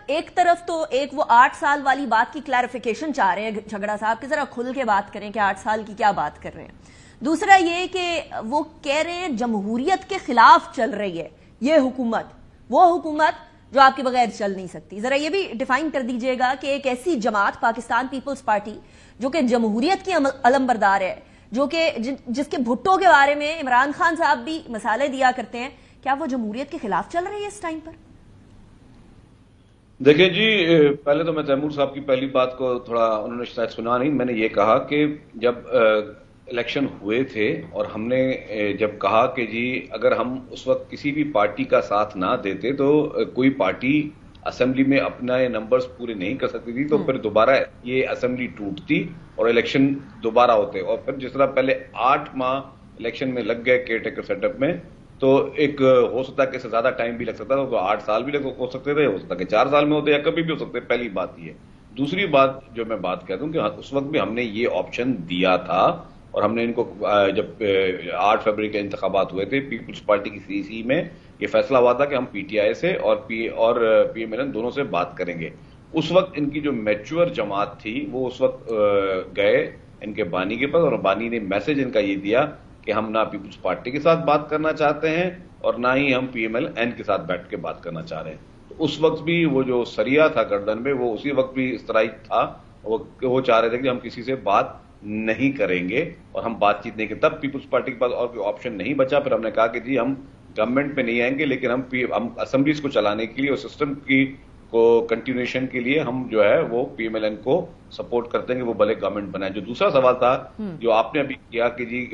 ایک طرف تو ایک وہ 8 سال والی بات کی کلیریفیکیشن چاہ رہے ہیں جھگڑا صاحب کہ ذرا کھل کے بات کریں کہ 8 سال کی کیا بات کر رہے ہیں. دوسرا یہ کہ وہ کہہ رہے ہیں جمہوریت کے خلاف چل رہی ہے یہ حکومت، وہ حکومت جو آپ کے بغیر چل نہیں سکتی. ذرا یہ بھی ڈیفائن کر دیجئے گا کہ ایک ایسی جماعت پاکستان پیپلز پارٹی جو کہ جمہوریت کی علمبردار ہے، جو کہ جس کے بھٹو کے بارے میں عمران خان صاحب بھی مثالیں دیا کرتے ہیں، کیا وہ جمہوریت کے خلاف چل رہی ہے اس ٹائم پر؟ دیکھیں جی، پہلے تو میں تیمور صاحب کی پہلی بات کو تھوڑا انہوں نے شاید سنا نہیں. میں نے یہ کہا کہ جب الیکشن ہوئے تھے اور ہم نے جب کہا کہ جی اگر ہم اس وقت کسی بھی پارٹی کا ساتھ نہ دیتے تو کوئی پارٹی اسمبلی میں اپنا نمبرز پورے نہیں کر سکتی تھی، تو پھر دوبارہ یہ اسمبلی ٹوٹتی اور الیکشن دوبارہ ہوتے. اور پھر جس طرح پہلے 8 ماہ الیکشن میں لگ گئے کیئر ٹیکر سیٹ اپ میں، تو ایک ہو سکتا کہ اس سے زیادہ ٹائم بھی لگ سکتا تھا، تو 8 سال بھی ہو سکتے تھے، ہو سکتا کہ 4 سال میں ہوتے یا کبھی بھی ہو سکتے. پہلی بات یہ. دوسری بات جو میں بات کہتا ہوں کہ اس وقت بھی ہم نے یہ آپشن دیا تھا اور ہم نے ان کو جب 8 فروری کے انتخابات ہوئے تھے پیپلز پارٹی کی سی سی میں یہ فیصلہ ہوا تھا کہ ہم پی ٹی آئی سے اور پی ایم ایل این دونوں سے بات کریں گے. اس وقت ان کی جو میچور جماعت تھی وہ اس وقت گئے ان کے بانی کے پاس اور بانی نے میسج ان کا یہ دیا کہ ہم نہ پیپلز پارٹی کے ساتھ بات کرنا چاہتے ہیں اور نہ ہی ہم پی ایم ایل این کے ساتھ بیٹھ کے بات کرنا چاہ رہے ہیں. تو اس وقت بھی وہ جو سریا تھا گردن میں وہ اسی وقت بھی اس طرح ہی تھا، وہ چاہ رہے تھے کہ ہم کسی سے بات نہیں کریں گے اور ہم بات چیت نہیں کریں. تب پیپلز پارٹی کے پاس اور کوئی آپشن نہیں بچا. پھر ہم نے کہا کہ جی ہم گورنمنٹ میں نہیں آئیں گے لیکن ہم اسمبلیز کو چلانے کے لیے اور سسٹم کی کو کنٹینیوشن کے لیے ہم جو ہے وہ پی ایم ایل این کو سپورٹ کرتے ہیں کہ وہ بھلے گورنمنٹ بنائے. جو دوسرا سوال تھا جو آپ نے ابھی کیا کہ جی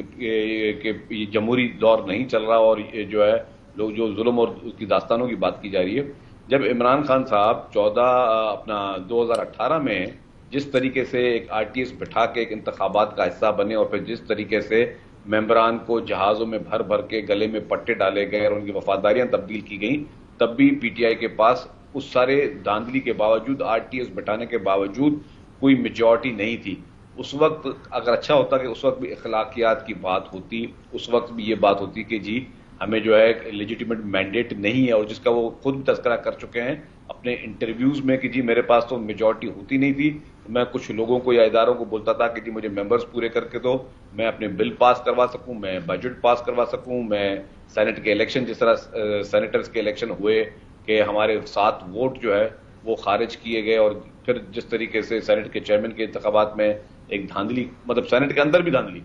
کہ جمہوری دور نہیں چل رہا اور جو ہے لوگ جو ظلم اور اس کی داستانوں کی بات کی جا رہی ہے. جب عمران خان صاحب 2018 میں جس طریقے سے ایک آر ٹی ایس بٹھا کے ایک انتخابات کا حصہ بنے اور پھر جس طریقے سے ممبران کو جہازوں میں بھر بھر کے گلے میں پٹے ڈالے گئے اور ان کی وفاداریاں تبدیل کی گئیں، تب بھی پی ٹی آئی کے پاس اس سارے دھاندلی کے باوجود آر ٹی ایس بٹھانے کے باوجود کوئی میجورٹی نہیں تھی. اس وقت اگر اچھا ہوتا کہ اس وقت بھی اخلاقیات کی بات ہوتی، اس وقت بھی یہ بات ہوتی کہ جی ہمیں جو ہے لیجیٹیمیٹ مینڈیٹ نہیں ہے، اور جس کا وہ خود تذکرہ کر چکے ہیں اپنے انٹرویوز میں کہ جی میرے پاس تو میجورٹی ہوتی نہیں تھی، میں کچھ لوگوں کو یا اداروں کو بولتا تھا کہ جی مجھے ممبرز پورے کر کے دو، میں اپنے بل پاس کروا سکوں، میں بجٹ پاس کروا سکوں، میں سینٹ کے الیکشن جس طرح سینیٹرز کے الیکشن ہوئے کہ ہمارے 7 ووٹ جو ہے وہ خارج کیے گئے، اور پھر جس طریقے سے سینٹ کے چیئرمین کے انتخابات میں ایک دھاندلی، مطلب سینٹ کے اندر بھی دھاندلی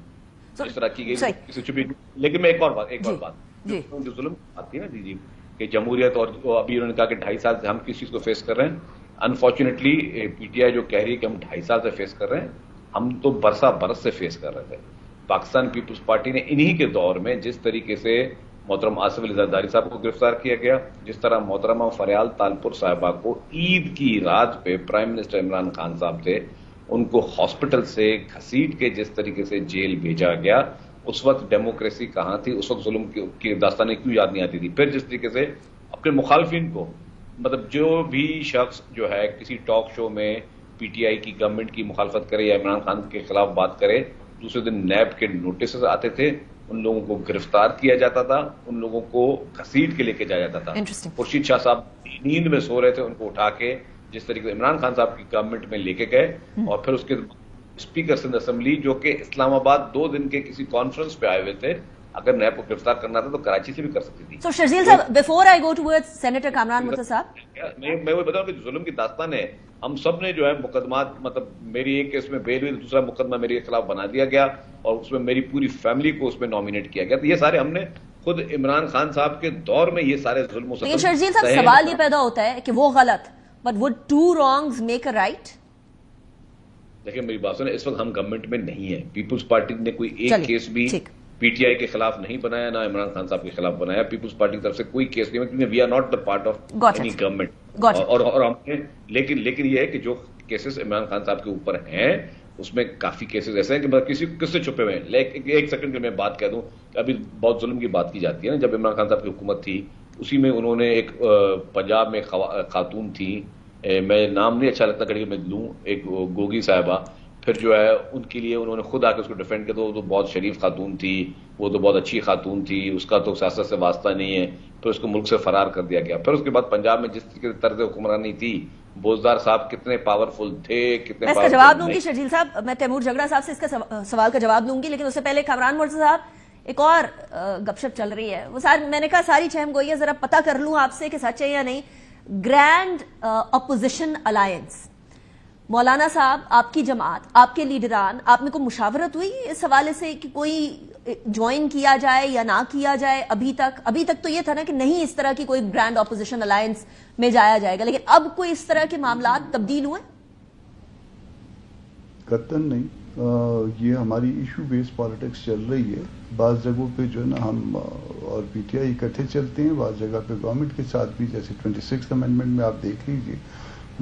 اس طرح کی گئی کسی چھپی. لیکن میں ایک اور بات جو ظلم آتی ہے نا جی کہ جمہوریت، اور ابھی انہوں نے کہا کہ 2.5 سال سے ہم کس چیز کو فیس کر رہے ہیں. انفارچونیٹلی پی ٹی آئی جو کہہ رہی ہے کہ ہم 2.5 سال سے فیس کر رہے ہیں، ہم تو برس سے فیس کر رہے تھے. پاکستان پیپلز پارٹی نے انہی کے دور میں جس طریقے سے محترم آصف علی زرداری صاحب کو گرفتار کیا گیا، جس طرح محترمہ فریال تالپور صاحبہ کو عید کی رات پہ پرائم منسٹر عمران خان صاحب تھے ان کو ہاسپٹل سے گھسیٹ کے جس طریقے سے جیل بھیجا گیا، اس وقت ڈیموکریسی کہاں تھی؟ اس وقت ظلم کی داستانیں کیوں یاد نہیں آتی تھی؟ پھر جس طریقے سے اپنے مخالفین کو، مطلب جو بھی شخص جو ہے کسی ٹاک شو میں پی ٹی آئی کی گورنمنٹ کی مخالفت کرے یا عمران خان کے خلاف بات کرے، دوسرے دن نیب کے نوٹسز آتے تھے، ان لوگوں کو گرفتار کیا جاتا تھا، ان لوگوں کو گھسیٹ کے لے کے جایا جاتا تھا. خورشید شاہ صاحب نیند میں سو رہے تھے، ان کو اٹھا کے جس طریقے سے عمران خان صاحب کی گورنمنٹ میں لے کے گئے، اور پھر اس کے اسپیکر سندھ اسمبلی جو کہ اسلام آباد 2 دن کے کسی کانفرنس پہ آئے ہوئے تھے، اگر نیب کو گرفتار کرنا تھا تو کراچی سے بھی کر سکتی تھی. So شرزیل صاحب، before I go towards Senator Kamran Murtaza صاحب، میں وہ بتاؤں کہ ظلم کی داستان ہے. ہم سب نے جو ہے مقدمات، مطلب میری ایک کیس میں بیل ہوئی، دوسرا مقدمہ میرے خلاف بنا دیا گیا اور اس میں میری پوری فیملی کو اس میں نامینیٹ کیا گیا. تو یہ سارے ہم نے خود عمران خان صاحب کے دور میں یہ سارے ظلم و ستم. لیکن شرزیل صاحب سوال یہ پیدا ہوتا ہے کہ وہ غلط، but would 2 wrongs make a right؟ دیکھیں میری بات سنیں، اس وقت ہم گورنمنٹ میں نہیں ہیں. پیپلز پارٹی نے کوئی ایک کیس بھی پی ٹی آئی کے خلاف نہیں بنایا، نہ عمران خان صاحب کے خلاف بنایا. پیپلز پارٹی کی طرف سے کوئی کیس نہیں ہے کیونکہ we are not the part of any government. اور ہم نے لیکن یہ ہے کہ جو کیسز عمران خان صاحب کے اوپر ہیں اس میں کافی کیسز ایسے ہیں کہ کس سے چھپے ہوئے ہیں. ایک سیکنڈ کے میں بات کہہ دوں کہ ابھی بہت ظلم کی بات کی جاتی ہے نا. جب عمران خان صاحب کی حکومت تھی اسی میں انہوں نے ایک پنجاب میں خاتون تھی، میں نام نہیں اچھا لگتا کڑی میں لوں، ایک گوگی صاحبہ، پھر جو ہے ان کے لیے انہوں نے خود آ کے اس کو ڈیفینڈ کیا. تو بہت شریف خاتون تھی، وہ تو بہت اچھی خاتون تھی، اس کا تو سیاست سے واسطہ نہیں ہے. تو اس کو ملک سے فرار کر دیا گیا. پھر اس کے بعد پنجاب میں جس طرح کی طرز حکمرانی تھی, بوزدار صاحب کتنے پاورفل تھے, کتنے میں اس کا جواب دوں گی شرجیل صاحب, میں تیمور جھگڑا صاحب سے اس کا سوال کا جواب دوں گی, لیکن اس سے پہلے کامران مرزا صاحب ایک اور گپ شپ چل رہی ہے, وہ میں نے کہا ساری چھہم گوئی ہے, ذرا پتہ کر لوں آپ سے کہ سچ ہے یا نہیں. گرینڈ اپوزیشن الائنس, مولانا صاحب, آپ کی جماعت, آپ کے لیڈران, آپ میں کوئی مشاورت ہوئی اس حوالے سے کہ کوئی جوائن کیا جائے یا نہ کیا جائے؟ ابھی تک تو یہ تھا نا کہ نہیں اس طرح کی کوئی گرینڈ اپوزیشن الائنس میں جایا جائے گا, لیکن اب کوئی اس طرح کے معاملات تبدیل ہوئے؟ قطعاً نہیں. یہ ہماری ایشو بیس پالیٹکس چل رہی ہے. بعض جگہوں پہ جو ہے نا ہم اور پی ٹی آئی اکٹھے چلتے ہیں, بعض جگہ پہ گورنمنٹ کے ساتھ بھی, جیسے 26 امینڈمنٹ میں آپ دیکھ لیجیے,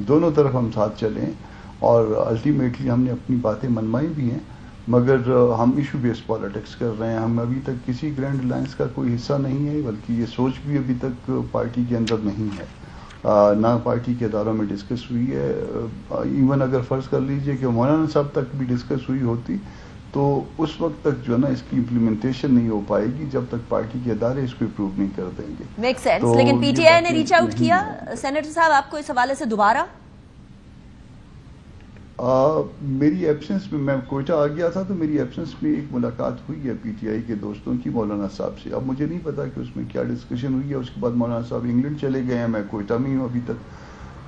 دونوں طرف ہم ساتھ چلے ہیں اور الٹیمیٹلی ہم نے اپنی باتیں منوائی بھی ہیں, مگر ہم ایشو بیس پالیٹکس کر رہے ہیں. ہم ابھی تک کسی گرینڈ الائنس کا کوئی حصہ نہیں ہے, بلکہ یہ سوچ بھی ابھی تک پارٹی کے اندر نہیں ہے, نہ پارٹی کے اداروں میں ڈسکس ہوئی ہے. ایون اگر فرض کر لیجئے کہ مولانا صاحب تک بھی ڈسکس ہوئی ہوتی تو اس وقت تک جو ہے نا اس کی امپلیمنٹیشن نہیں ہو پائے گی جب تک پارٹی کے ادارے اس کو اپروو نہیں کر دیں گے. Make sense. لیکن پی ٹی آئی نے ریچ آؤٹ کیا سینیٹر صاحب آپ کو اس حوالے سے دوبارہ؟ میری ایبسنس میں کوئٹہ آ گیا تھا, تو میری ایبسنس میں ایک ملاقات ہوئی ہے پی ٹی آئی کے دوستوں کی مولانا صاحب سے. اب مجھے نہیں پتا کہ اس میں کیا ڈسکشن ہوئی ہے. اس کے بعد مولانا صاحب انگلینڈ چلے گئے ہیں, میں کوئٹہ میں ہوں ابھی تک,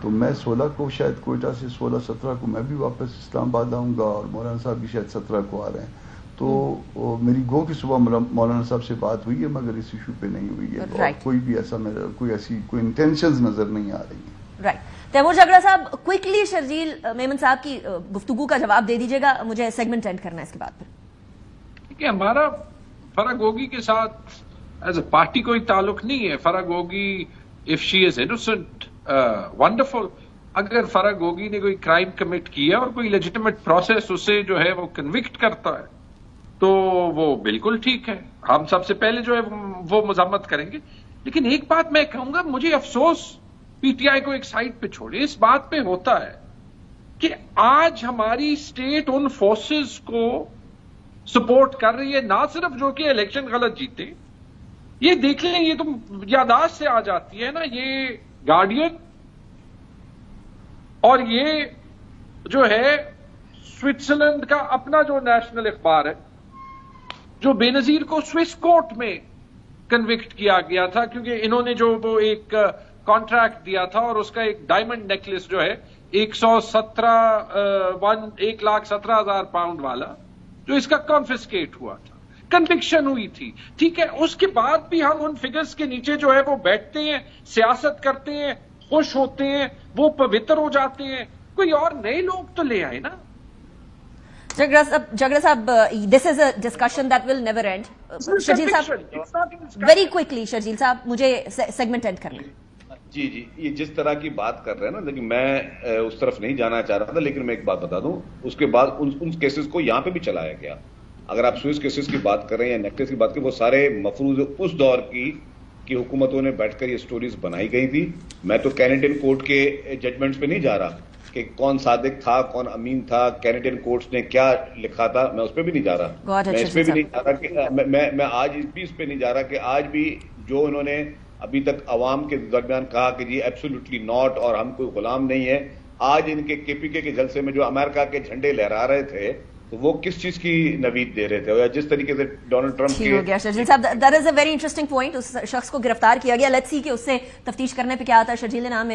تو میں 16 کو شاید کوئٹہ سے 16-17 کو میں بھی واپس اسلام آباد آؤں گا, اور مولانا صاحب بھی شاید 17 کو آ رہے ہیں. تو میری گو کی صبح مولانا صاحب سے بات ہوئی ہے, مگر اس ایشو پہ نہیں ہوئی ہے, اور کوئی بھی ایسا کوئی انٹینشنز نظر نہیں آ رہی ہیں. رائٹ. تیمور جھگڑا صاحب کوئکلی شرجیل میمن صاحب کی گفتگو کا جواب دے دیجیے گا, مجھے سیگمنٹ اینڈ کرنا ہے اس کے بعد. پھر کہ ہمارا فراگوگی کے ساتھ ایز اے پارٹی کوئی تعلق نہیں ہے. فراگوگی of she is innocent wonderful. اگر فراگوگی نے کوئی کرائم کمٹ کیا اور کوئی لیجیٹمیٹ پروسیس اسے جو ہے وہ کنوکٹ کرتا ہے تو وہ بالکل ٹھیک ہے, ہم سب سے پہلے جو ہے وہ مذمت کریں گے. لیکن ایک بات میں کہوں گا, مجھے افسوس پی ٹی آئی کو ایک سائڈ پہ چھوڑے, اس بات پہ ہوتا ہے کہ آج ہماری اسٹیٹ ان فورسز کو سپورٹ کر رہی ہے, نہ صرف جو کہ الیکشن غلط جیتے, یہ دیکھ لیں, یہ تو یاداشت سے آ جاتی ہے نا, یہ گارڈین اور یہ جو ہے سوئٹزرلینڈ کا اپنا جو نیشنل اخبار ہے, جو بے نظیر کو سوئس کورٹ میں کنوکٹ کیا گیا تھا کیونکہ انہوں نے جو وہ ایک کانٹریکٹ دیا تھا اور اس کا ایک ڈائمنڈ نیکلس جو ہے 1,17,000 پاؤنڈ والا, جو اس کا کانفسکیٹ ہوا تھا, کنوکشن ہوئی تھی. ٹھیک ہے, اس کے بعد بھی ہم ان فگرز کے نیچے جو ہے وہ بیٹھتے ہیں, سیاست کرتے ہیں, خوش ہوتے ہیں, وہ پوتر ہو جاتے ہیں. کوئی اور نئے لوگ تو لے آئے نا. جھگڑا صاحب, this is a discussion that will never end. Sharjeel صاحب ویری کوئکلی, شرجیل صاحب مجھے سیگمنٹ اینڈ کرنا ہے. جی, یہ جس طرح کی بات کر رہے ہیں نا, لیکن میں اس طرف نہیں جانا چاہ رہا تھا, لیکن میں ایک بات بتا دوں, اس کے بعد ان کیسز کو یہاں پہ بھی چلایا گیا. اگر آپ سوئس کیسز کی بات کر رہے ہیں یا نیکلس کی بات کریں, وہ سارے مفروض اس دور کی حکومتوں نے بیٹھ کر یہ سٹوریز بنائی گئی تھی. میں تو کینیڈین کورٹ کے ججمنٹس پہ نہیں جا رہا کہ کون صادق تھا, کون امین تھا, کینیڈین کورٹس نے کیا لکھا تھا, میں اس پہ بھی نہیں جا رہا. میں اس پہ بھی نہیں جا رہا کہ میں آج بھی اس پہ نہیں جا رہا کہ آج بھی جو انہوں نے ابھی تک عوام کے درمیان کہا کہ جی ایبسولوٹلی ناٹ اور ہم کوئی غلام نہیں ہے, آج ان کے KPK کے جلسے میں جو امریکہ کے جھنڈے لہرا رہے تھے تو وہ کس چیز کی نوید دے رہے تھے, یا جس طریقے سے ڈونلڈ ٹرمپ ہو گیا. شرجیل صاحب that is a very interesting point. اس شخص کو گرفتار کیا گیا, لیٹس سی کہ اس سے تفتیش کرنے پہ کیا آتا ہے. شرجیل نے نام